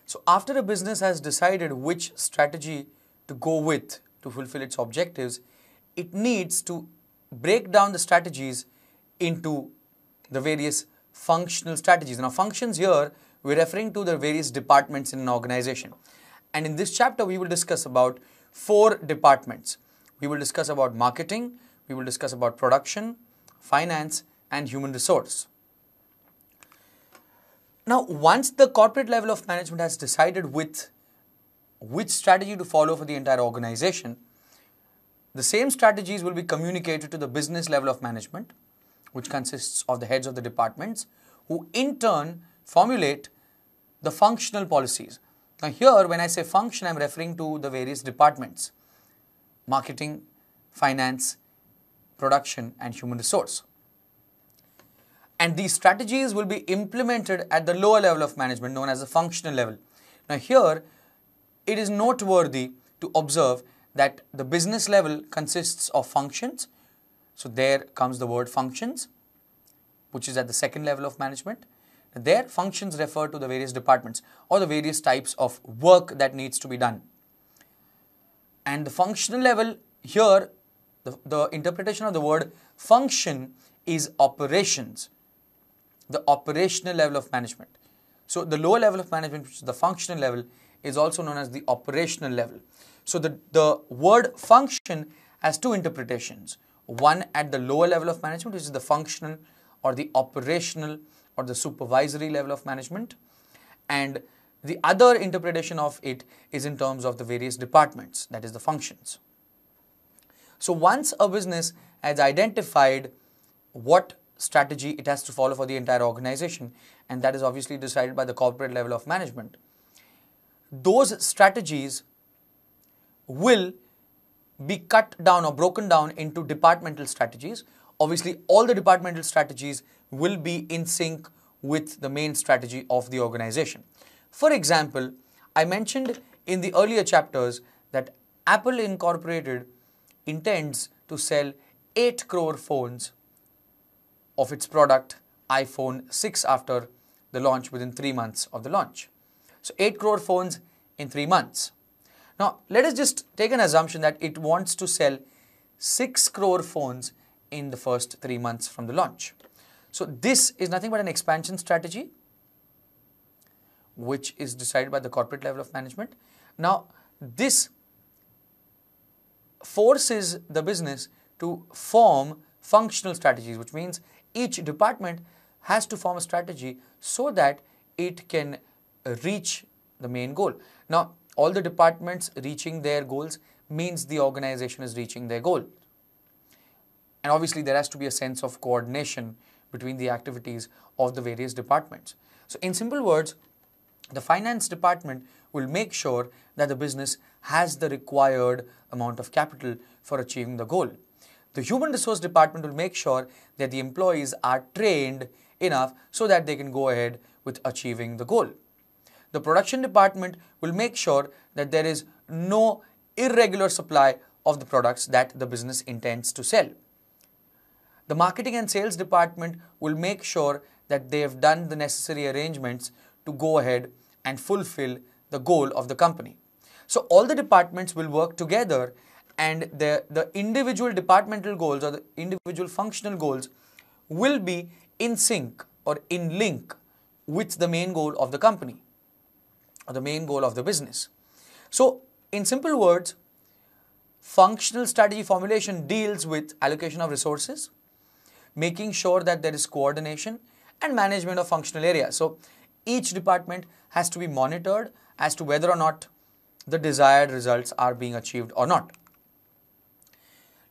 So after a business has decided which strategy to go with to fulfill its objectives, it needs to break down the strategies into the various functional strategies. Now, functions here, we're referring to the various departments in an organization. And in this chapter, we will discuss about 4 departments. We will discuss about marketing, we will discuss about production, finance, and human resource. Now, once the corporate level of management has decided which strategy to follow for the entire organization, the same strategies will be communicated to the business level of management, which consists of the heads of the departments, who in turn formulate the functional policies. Now here, when I say function, I am referring to the various departments: marketing, finance, production, and human resource. And these strategies will be implemented at the lower level of management, known as the functional level. Now here, it is noteworthy to observe that the business level consists of functions. So there comes the word functions, which is at the second level of management. There, functions refer to the various departments or the various types of work that needs to be done. And the functional level here, the interpretation of the word function is operations, the operational level of management. So the lower level of management, which is the functional level, is also known as the operational level. So the word function has 2 interpretations. One at the lower level of management, which is the functional or the operational or the supervisory level of management, and the other interpretation of it is in terms of the various departments, that is the functions. So once a business has identified what strategy it has to follow for the entire organization, and that is obviously decided by the corporate level of management, those strategies will be cut down or broken down into departmental strategies. Obviously, all the departmental strategies will be in sync with the main strategy of the organization. For example, I mentioned in the earlier chapters that Apple Incorporated intends to sell 8 crore phones of its product iPhone 6 after the launch, within 3 months of the launch. So 8 crore phones in 3 months. Now, let us just take an assumption that it wants to sell 6 crore phones in the first 3 months from the launch. So this is nothing but an expansion strategy, which is decided by the corporate level of management. Now, this forces the business to form functional strategies, which means each department has to form a strategy so that it can reach the main goal. Now, all the departments reaching their goals means the organization is reaching their goal. And obviously, there has to be a sense of coordination between the activities of the various departments. So in simple words, the finance department will make sure that the business has the required amount of capital for achieving the goal. The human resource department will make sure that the employees are trained enough so that they can go ahead with achieving the goal. The production department will make sure that there is no irregular supply of the products that the business intends to sell. The marketing and sales department will make sure that they have done the necessary arrangements to go ahead and fulfill the goal of the company. So all the departments will work together, and the individual departmental goals or the individual functional goals will be in sync or in link with the main goal of the company or the main goal of the business. So in simple words, functional strategy formulation deals with allocation of resources, making sure that there is coordination and management of functional areas. So each department has to be monitored as to whether or not the desired results are being achieved or not.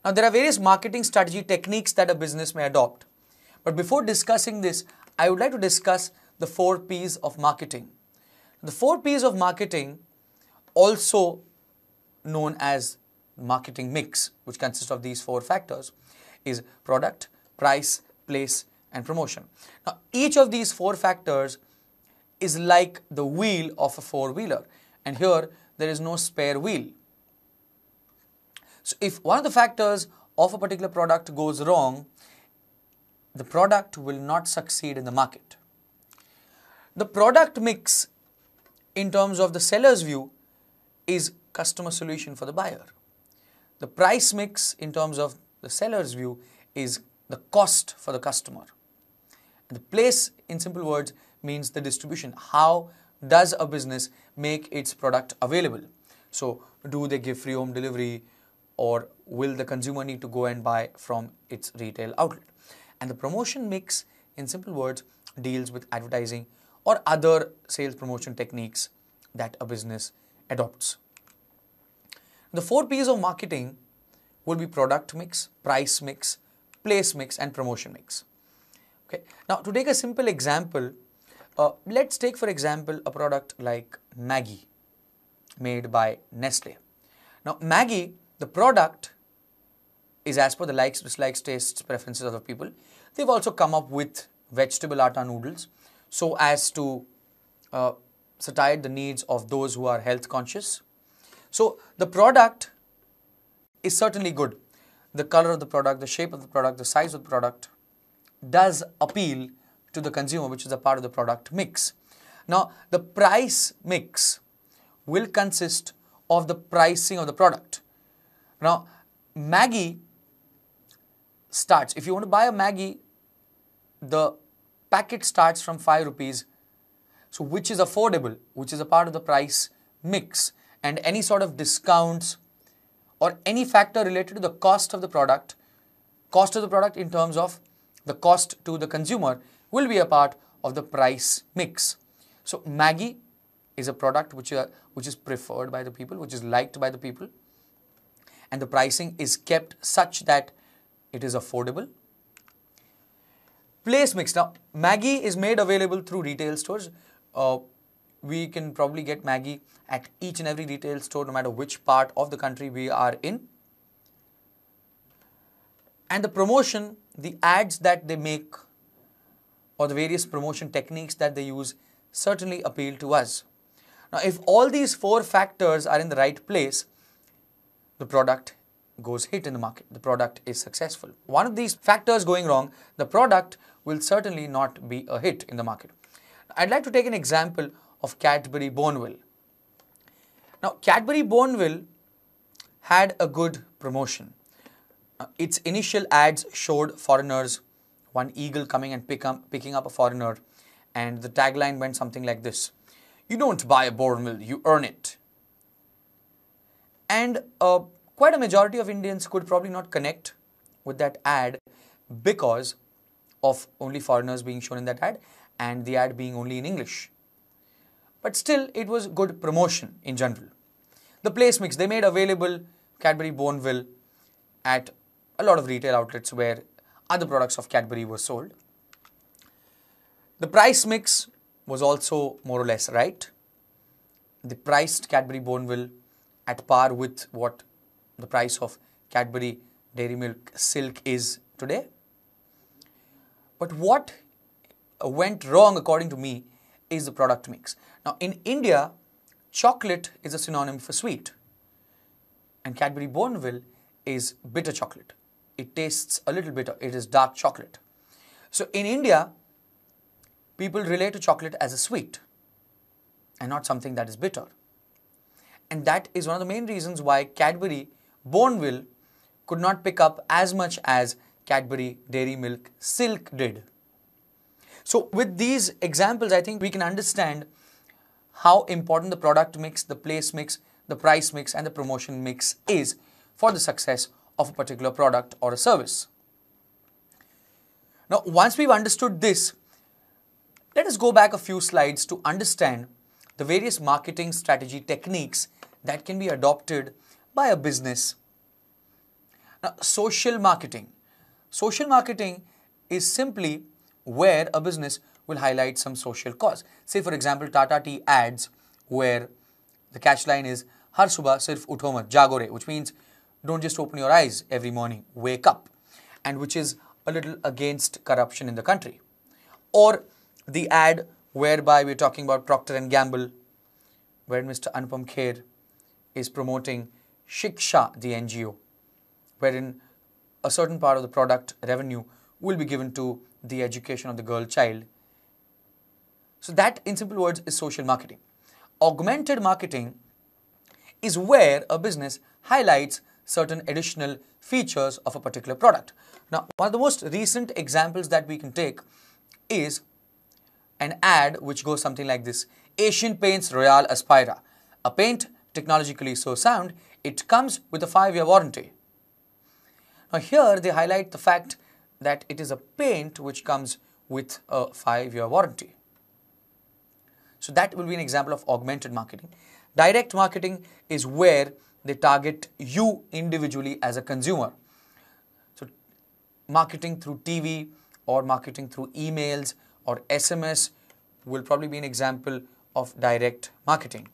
Now, there are various marketing strategy techniques that a business may adopt. But before discussing this, I would like to discuss the 4 P's of marketing. The 4 P's of marketing, also known as marketing mix, which consists of these 4 factors, is product, price, place, and promotion. Now, each of these 4 factors is like the wheel of a 4-wheeler, and here there is no spare wheel. So if one of the factors of a particular product goes wrong, the product will not succeed in the market. The product mix in terms of the seller's view, is customer solution for the buyer. The price mix in terms of the seller's view is the cost for the customer. And the place, in simple words, means the distribution. How does a business make its product available? So, do they give free home delivery, or will the consumer need to go and buy from its retail outlet? And the promotion mix, in simple words, deals with advertising or other sales promotion techniques that a business adopts. The 4 P's of marketing will be product mix, price mix, place mix, and promotion mix. Okay. Now, to take a simple example, let's take for example a product like Maggi made by Nestle. Now, Maggi, the product is as per the likes, dislikes, tastes, preferences of the people. They've also come up with vegetable atta noodles so as to satiate the needs of those who are health conscious. So, the product is certainly good. The color of the product, the shape of the product, the size of the product does appeal to the consumer, which is a part of the product mix. Now, the price mix will consist of the pricing of the product. Now, Maggi starts, if you want to buy a Maggi, the packet starts from 5 rupees, so which is affordable, which is a part of the price mix, and any sort of discounts or any factor related to the cost of the product in terms of the cost to the consumer will be a part of the price mix. So, Maggi is a product which is preferred by the people, which is liked by the people, and the pricing is kept such that it is affordable. Place mix. Now, Maggi is made available through retail stores. We can probably get Maggi at each and every retail store, no matter which part of the country we are in. And the promotion, the ads that they make, or the various promotion techniques that they use certainly appeal to us. Now, if all these 4 factors are in the right place, the product goes hit in the market. The product is successful. One of these factors going wrong, the product will certainly not be a hit in the market. I'd like to take an example of Cadbury Boneville. Now, Cadbury Boneville had a good promotion. Its initial ads showed foreigners, one eagle coming and picking up a foreigner, and the tagline went something like this: "You don't buy a Boneville, you earn it." And quite a majority of Indians could probably not connect with that ad because of only foreigners being shown in that ad and the ad being only in English. But still, it was good promotion in general. The place mix, they made available Cadbury Boneville at a lot of retail outlets where other products of Cadbury were sold. The price mix was also more or less right. They priced Cadbury Boneville at par with what the price of Cadbury Dairy Milk Silk is today. But what went wrong, according to me, is the product mix. Now, in India, chocolate is a synonym for sweet, and Cadbury Boneville is bitter chocolate. It tastes a little bitter. It is dark chocolate. So, in India, people relate to chocolate as a sweet and not something that is bitter. And that is one of the main reasons why Cadbury Boneville could not pick up as much as Cadbury Dairy Milk Silk did. So, with these examples, I think we can understand how important the product mix, the place mix, the price mix, and the promotion mix is for the success of a particular product or a service. Now, once we've understood this, let us go back a few slides to understand the various marketing strategy techniques that can be adopted by a business. Now, social marketing. Social marketing is simply where a business will highlight some social cause. Say, for example, Tata Tea ads where the catchline is "Har subah sirf utho mat, jago re," which means don't just open your eyes every morning, wake up, and which is a little against corruption in the country. Or the ad whereby we're talking about Procter & Gamble, where Mr. Anupam Kher is promoting Shiksha, the NGO, wherein a certain part of the product revenue will be given to the education of the girl child. So that, in simple words, is social marketing. Augmented marketing is where a business highlights certain additional features of a particular product. Now, one of the most recent examples that we can take is an ad which goes something like this: Asian Paints Royal Aspira, a paint technologically so sound, it comes with a 5-year warranty. Now here they highlight the fact that it is a paint which comes with a 5-year warranty. So that will be an example of augmented marketing. Direct marketing is where they target you individually as a consumer. So marketing through TV or marketing through emails or SMS will probably be an example of direct marketing.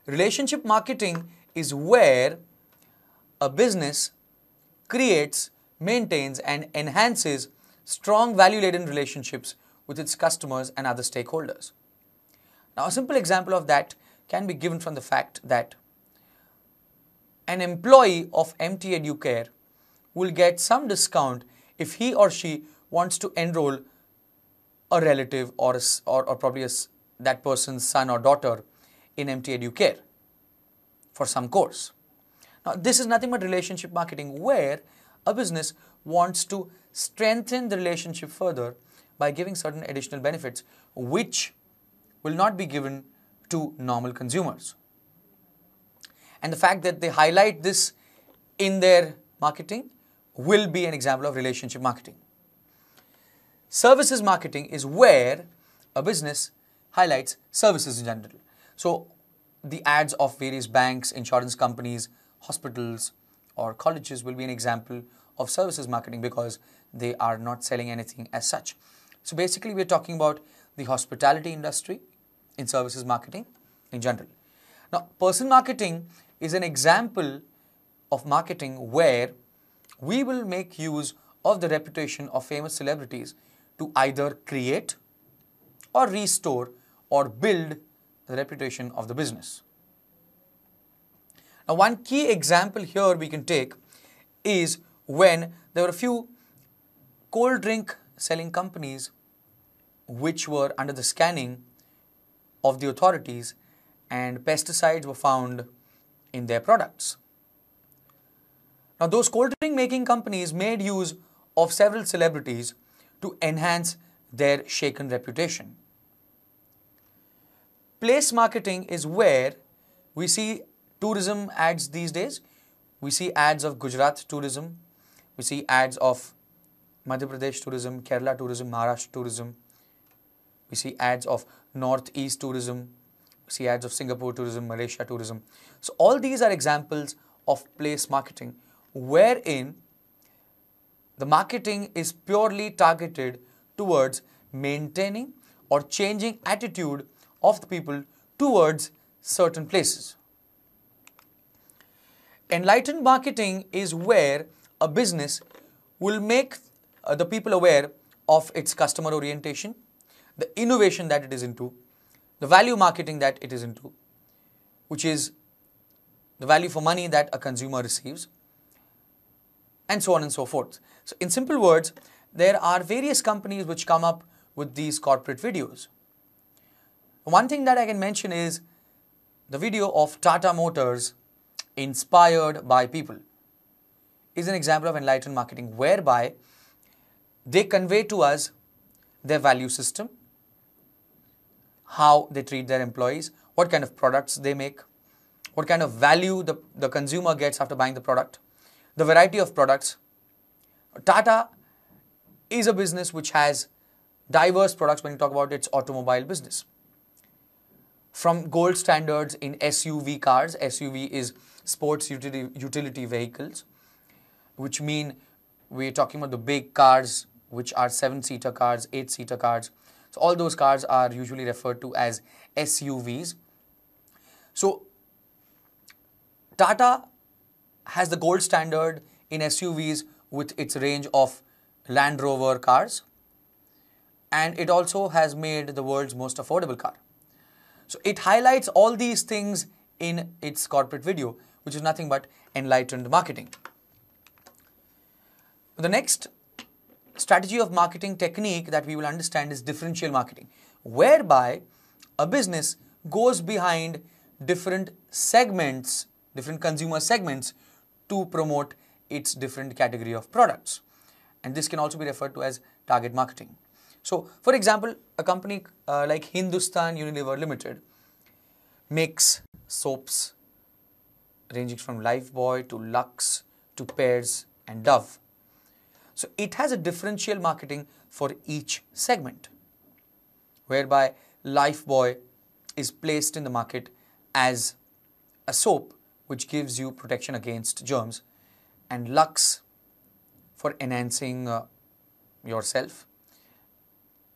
Relationship marketing is where a business creates, maintains and enhances strong value-laden relationships with its customers and other stakeholders. Now, a simple example of that can be given from the fact that an employee of MT Educare will get some discount if he or she wants to enroll a relative or probably that person's son or daughter in MT Educare for some course. Now, this is nothing but relationship marketing, where a business wants to strengthen the relationship further by giving certain additional benefits which will not be given to normal consumers. And the fact that they highlight this in their marketing will be an example of relationship marketing. Services marketing is where a business highlights services in general. So the ads of various banks, insurance companies, hospitals or colleges will be an example of services marketing because they are not selling anything as such. So basically we are talking about the hospitality industry in services marketing in general. Now, person marketing is an example of marketing where we will make use of the reputation of famous celebrities to either create or restore or build the reputation of the business. Now, one key example here we can take is when there were a few cold drink selling companies which were under the scanning of the authorities and pesticides were found in their products. Now, those cold drink making companies made use of several celebrities to enhance their shaken reputation. Place marketing is where we see tourism ads these days. We see ads of Gujarat tourism, we see ads of Madhya Pradesh tourism, Kerala tourism, Maharashtra tourism. We see ads of Northeast tourism, we see ads of Singapore tourism, Malaysia tourism. So all these are examples of place marketing wherein the marketing is purely targeted towards maintaining or changing attitude of the people towards certain places. Enlightened marketing is where a business will make the people aware of its customer orientation, the innovation that it is into, the value marketing that it is into, which is the value for money that a consumer receives, and so on and so forth. So in simple words, there are various companies which come up with these corporate videos. One thing that I can mention is the video of Tata Motors inspired by people is an example of enlightened marketing whereby they convey to us their value system, how they treat their employees, what kind of products they make, what kind of value the consumer gets after buying the product, the variety of products. Tata is a business which has diverse products when you talk about its automobile business. From gold standards in SUV cars, SUV is sports utility vehicles, which mean we're talking about the big cars which are 7-seater cars, 8-seater cars. So all those cars are usually referred to as SUVs. So Tata has the gold standard in SUVs with its range of Land Rover cars, and it also has made the world's most affordable car. So it highlights all these things in its corporate video, which is nothing but enlightened marketing. The next strategy of marketing technique that we will understand is differential marketing, whereby a business goes behind different segments, different consumer segments to promote its different category of products. And this can also be referred to as target marketing. So, for example, a company like Hindustan Unilever Limited makes soaps ranging from Lifebuoy to Lux to Pears and Dove. So, it has a differential marketing for each segment, whereby Lifebuoy is placed in the market as a soap which gives you protection against germs, and Lux for enhancing yourself,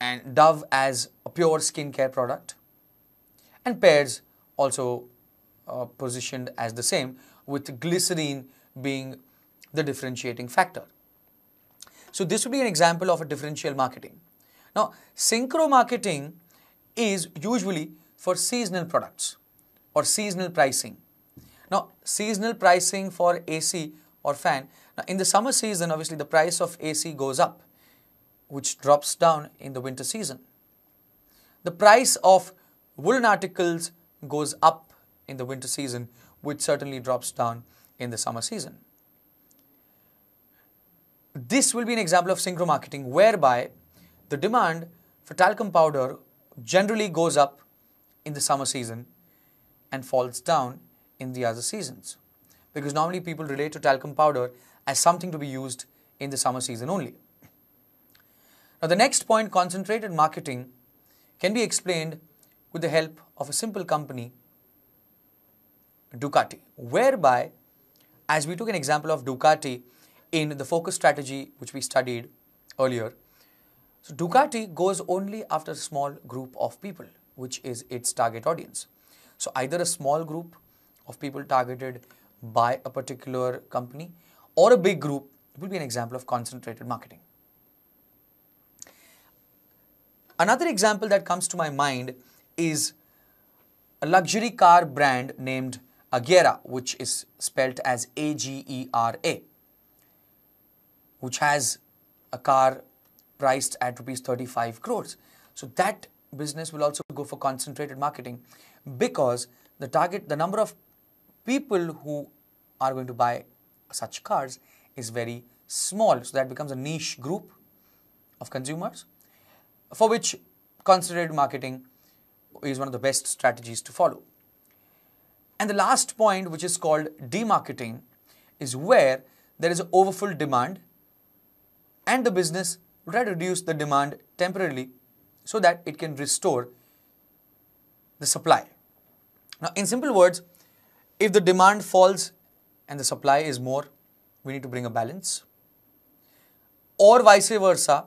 and Dove as a pure skincare product, and Pears also positioned as the same, with glycerine being the differentiating factor. So this would be an example of a differential marketing. Now, synchro marketing is usually for seasonal products or seasonal pricing. Now, seasonal pricing for AC or fan. Now, in the summer season, obviously the price of AC goes up, which drops down in the winter season. The price of woolen articles goes up in the winter season, which certainly drops down in the summer season. This will be an example of synchro marketing, whereby the demand for talcum powder generally goes up in the summer season and falls down in the other seasons, because normally people relate to talcum powder as something to be used in the summer season only. Now, the next point, concentrated marketing, can be explained with the help of a simple company, Ducati, whereby, as we took an example of Ducati in the focus strategy which we studied earlier, so Ducati goes only after a small group of people, which is its target audience. So either a small group of people targeted by a particular company or a big group will be an example of concentrated marketing. Another example that comes to my mind is a luxury car brand named Agera, which is spelt as Agera, which has a car priced at rupees 35 crores. So that business will also go for concentrated marketing, because the number of people who are going to buy such cars is very small. So that becomes a niche group of consumers, for which concentrated marketing is one of the best strategies to follow. And the last point, which is called demarketing, is where there is an overfull demand and the business will try to reduce the demand temporarily so that it can restore the supply. Now, in simple words, if the demand falls and the supply is more, we need to bring a balance, or vice versa,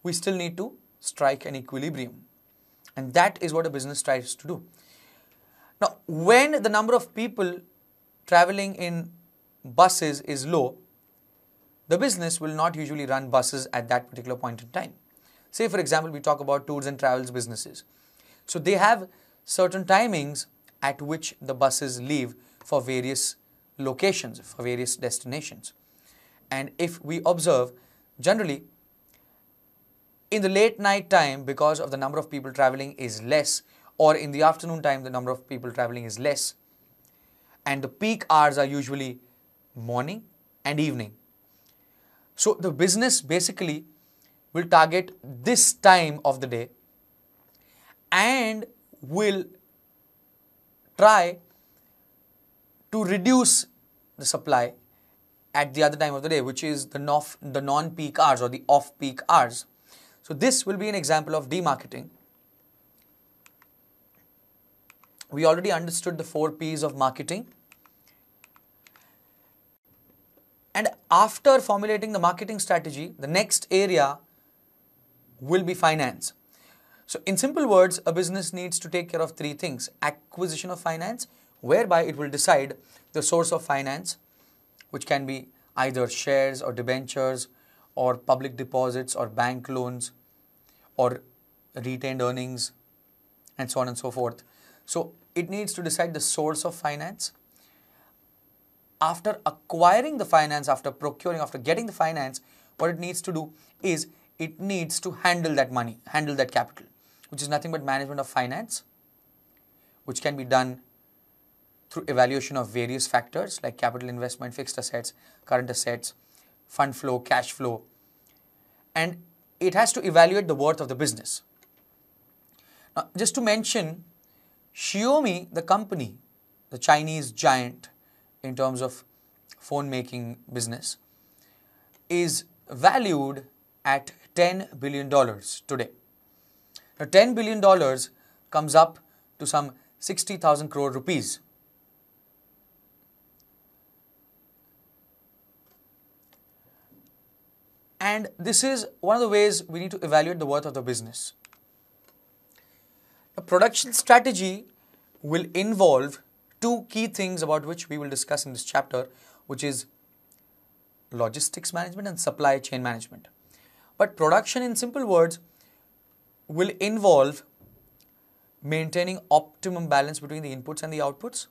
we still need to strike an equilibrium. And that is what a business tries to do. Now, when the number of people traveling in buses is low, the business will not usually run buses at that particular point in time. Say, for example, we talk about tours and travels businesses. So they have certain timings at which the buses leave for various locations, for various destinations. And if we observe, generally, in the late night time, because of the number of people traveling is less, or in the afternoon time, the number of people traveling is less, and the peak hours are usually morning and evening. So the business basically will target this time of the day and will try to reduce the supply at the other time of the day, which is the non-peak hours or the off-peak hours. So this will be an example of demarketing. We already understood the 4 P's of marketing. And after formulating the marketing strategy, the next area will be finance. So in simple words, a business needs to take care of 3 things. Acquisition of finance, whereby it will decide the source of finance, which can be either shares or debentures or public deposits or bank loans or retained earnings and so on and so forth. So it needs to decide the source of finance. After acquiring the finance, after procuring, after getting the finance, what it needs to do is it needs to handle that money, handle that capital, which is nothing but management of finance. which can be done through evaluation of various factors like capital investment, fixed assets, current assets, fund flow, cash flow, and it has to evaluate the worth of the business. Now, just to mention, Xiaomi, the company, the Chinese giant in terms of phone making business, is valued at $10 billion today. Now, $10 billion comes up to some 60,000 crore rupees. And this is one of the ways we need to evaluate the worth of the business. The production strategy will involve two key things about which we will discuss in this chapter, which is logistics management and supply chain management. But production, in simple words, will involve maintaining optimum balance between the inputs and the outputs,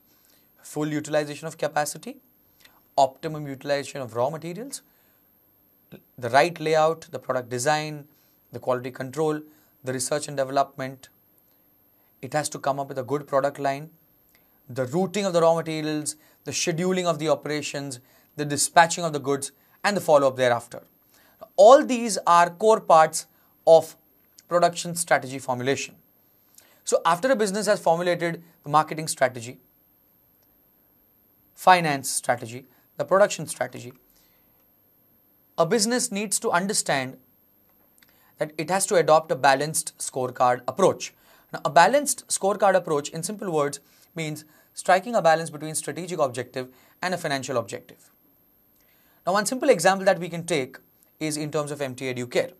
full utilization of capacity, optimum utilization of raw materials, the right layout, the product design, the quality control, the research and development. It has to come up with a good product line, the routing of the raw materials, the scheduling of the operations, the dispatching of the goods, and the follow-up thereafter. All these are core parts of production strategy formulation. So after a business has formulated the marketing strategy, finance strategy, the production strategy, a business needs to understand that it has to adopt a balanced scorecard approach. Now, a balanced scorecard approach, in simple words, means striking a balance between strategic objective and a financial objective. Now, one simple example that we can take is in terms of MT Educare.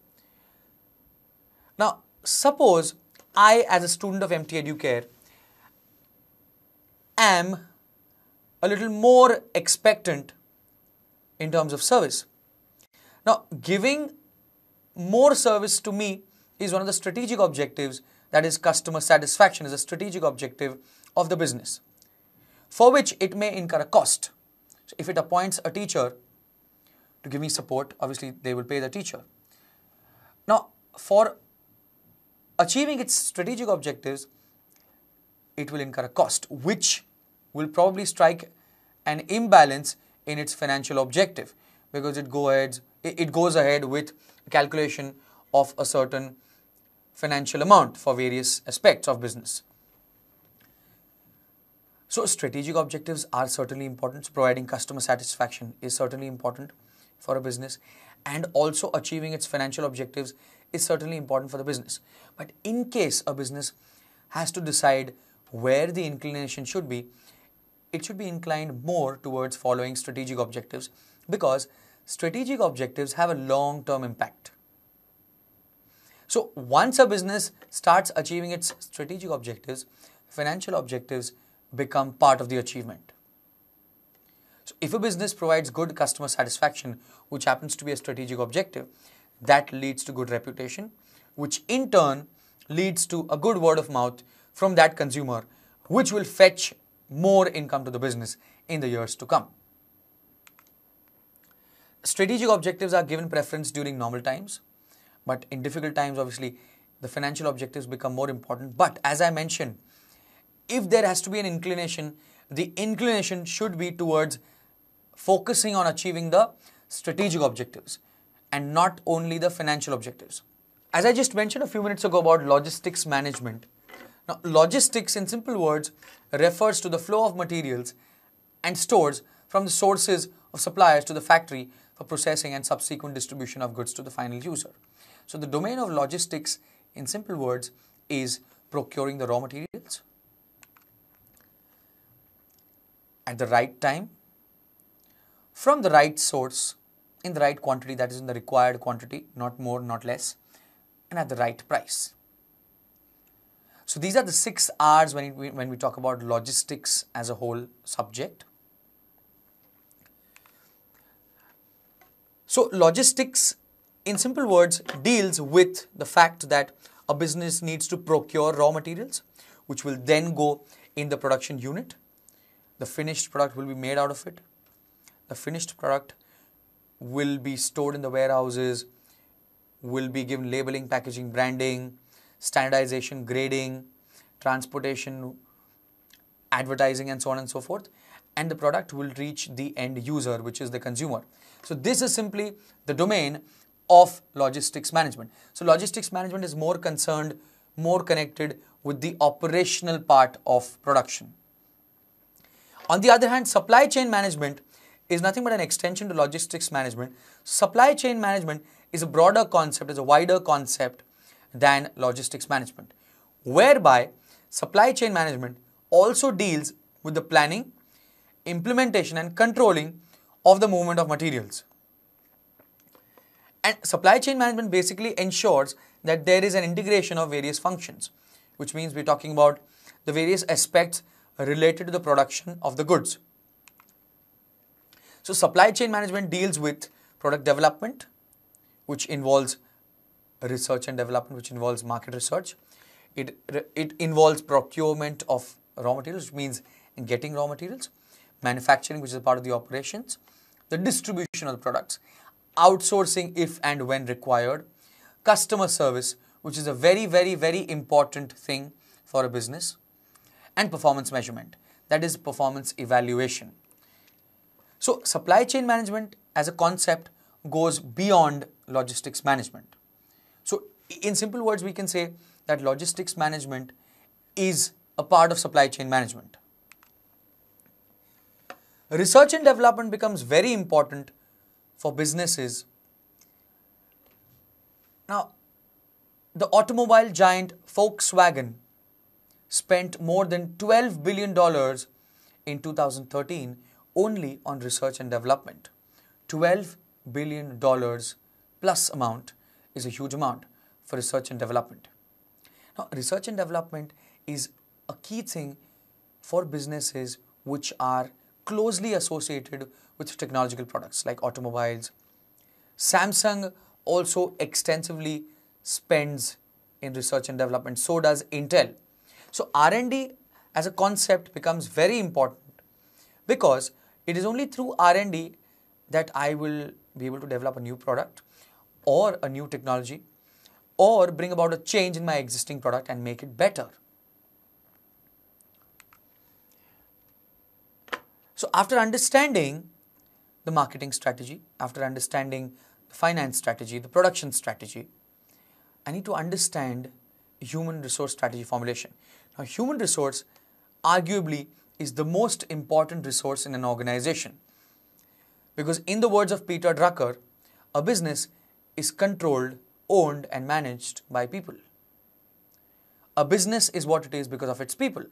Now, suppose I, as a student of MT Educare, am a little more expectant in terms of service. Now, giving more service to me is one of the strategic objectives, that is customer satisfaction is a strategic objective of the business, for which it may incur a cost. So if it appoints a teacher to give me support, obviously they will pay the teacher. Now, for achieving its strategic objectives, it will incur a cost, which will probably strike an imbalance in its financial objective, because it goes ahead with calculation of a certain financial amount for various aspects of business. So strategic objectives are certainly important. So providing customer satisfaction is certainly important for a business, and also achieving its financial objectives is certainly important for the business. But in case a business has to decide where the inclination should be, it should be inclined more towards following strategic objectives, because strategic objectives have a long-term impact. So once a business starts achieving its strategic objectives, financial objectives become part of the achievement. So if a business provides good customer satisfaction, which happens to be a strategic objective, that leads to good reputation, which in turn leads to a good word of mouth from that consumer, which will fetch more income to the business in the years to come. Strategic objectives are given preference during normal times, but in difficult times, obviously, the financial objectives become more important. But as I mentioned, if there has to be an inclination, the inclination should be towards focusing on achieving the strategic objectives and not only the financial objectives. As I just mentioned a few minutes ago about logistics management. Now, logistics, in simple words, refers to the flow of materials and stores from the sources of suppliers to the factory for processing and subsequent distribution of goods to the final user. So the domain of logistics, in simple words, is procuring the raw materials at the right time, from the right source, in the right quantity, that is in the required quantity, not more, not less, and at the right price. So these are the 6 R's when we talk about logistics as a whole subject. So logistics, in simple words, deals with the fact that a business needs to procure raw materials, which will then go in the production unit. The finished product will be made out of it. The finished product will be stored in the warehouses, will be given labeling, packaging, branding, standardization, grading, transportation, advertising and so on and so forth, and the product will reach the end user, which is the consumer. So this is simply the domain of logistics management. So logistics management is more concerned, more connected with the operational part of production. On the other hand, supply chain management is nothing but an extension to logistics management. Supply chain management is a broader concept, is a wider concept than logistics management, whereby supply chain management also deals with the planning, implementation and controlling of the movement of materials. And supply chain management basically ensures that there is an integration of various functions, which means we're talking about the various aspects related to the production of the goods. So supply chain management deals with product development, which involves research and development, which involves market research. It involves procurement of raw materials, which means getting raw materials, manufacturing, which is a part of the operations, the distribution of the products, outsourcing if and when required, customer service, which is a very, very, very important thing for a business, and performance measurement, that is performance evaluation. So supply chain management as a concept goes beyond logistics management. So in simple words, we can say that logistics management is a part of supply chain management. Research and development becomes very important for businesses. Now, the automobile giant Volkswagen spent more than $12 billion in 2013 only on research and development. $12 billion plus amount is a huge amount for research and development. Now, research and development is a key thing for businesses which are closely associated with technological products like automobiles. Samsung also extensively spends in research and development, so does Intel. So R&D as a concept becomes very important, because it is only through R&D that I will be able to develop a new product or a new technology or bring about a change in my existing product and make it better. So after understanding the marketing strategy, after understanding the finance strategy, the production strategy, I need to understand human resource strategy formulation. Now, human resource arguably is the most important resource in an organization, because in the words of Peter Drucker, a business is controlled, owned and managed by people. A business is what it is because of its people.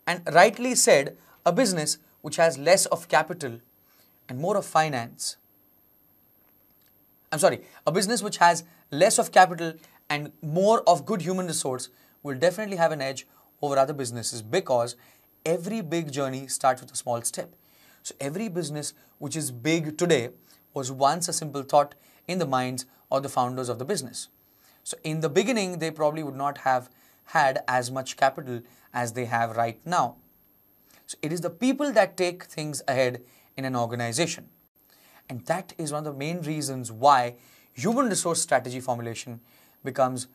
And rightly said, a business which has less of capital and more of finance, a business which has less of capital and more of good human resource will definitely have an edge over other businesses, because every big journey starts with a small step. So every business which is big today was once a simple thought in the minds of the founders of the business. So in the beginning, they probably would not have had as much capital as they have right now. So it is the people that take things ahead in an organization. And that is one of the main reasons why human resource strategy formulation becomes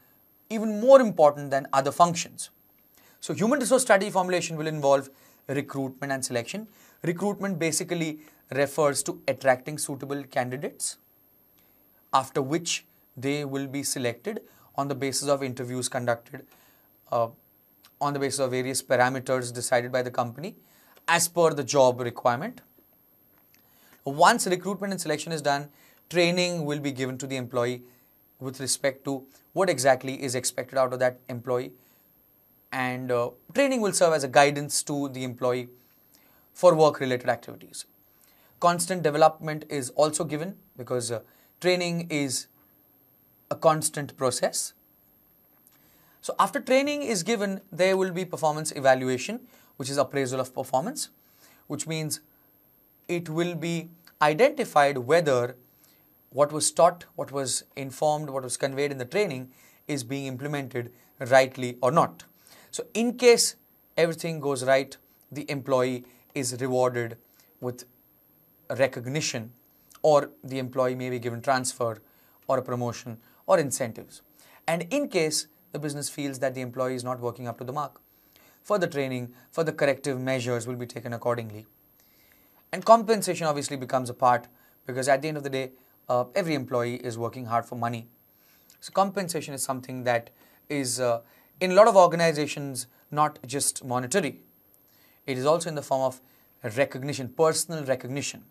even more important than other functions. So human resource strategy formulation will involve recruitment and selection. Recruitment basically refers to attracting suitable candidates, after which they will be selected on the basis of interviews conducted, on the basis of various parameters decided by the company as per the job requirement. Once recruitment and selection is done, training will be given to the employee with respect to what exactly is expected out of that employee, and training will serve as a guidance to the employee for work-related activities. Constant development is also given, because training is a constant process. So after training is given, there will be performance evaluation, which is appraisal of performance, which means it will be identified whether what was taught, what was informed, what was conveyed in the training is being implemented rightly or not. So in case everything goes right, the employee is rewarded with recognition, or the employee may be given transfer or a promotion or incentives. And in case the business feels that the employee is not working up to the mark, further training, further corrective measures will be taken accordingly. And compensation obviously becomes a part, because at the end of the day, every employee is working hard for money. So compensation is something that is in a lot of organizations not just monetary. It is also in the form of recognition, personal recognition.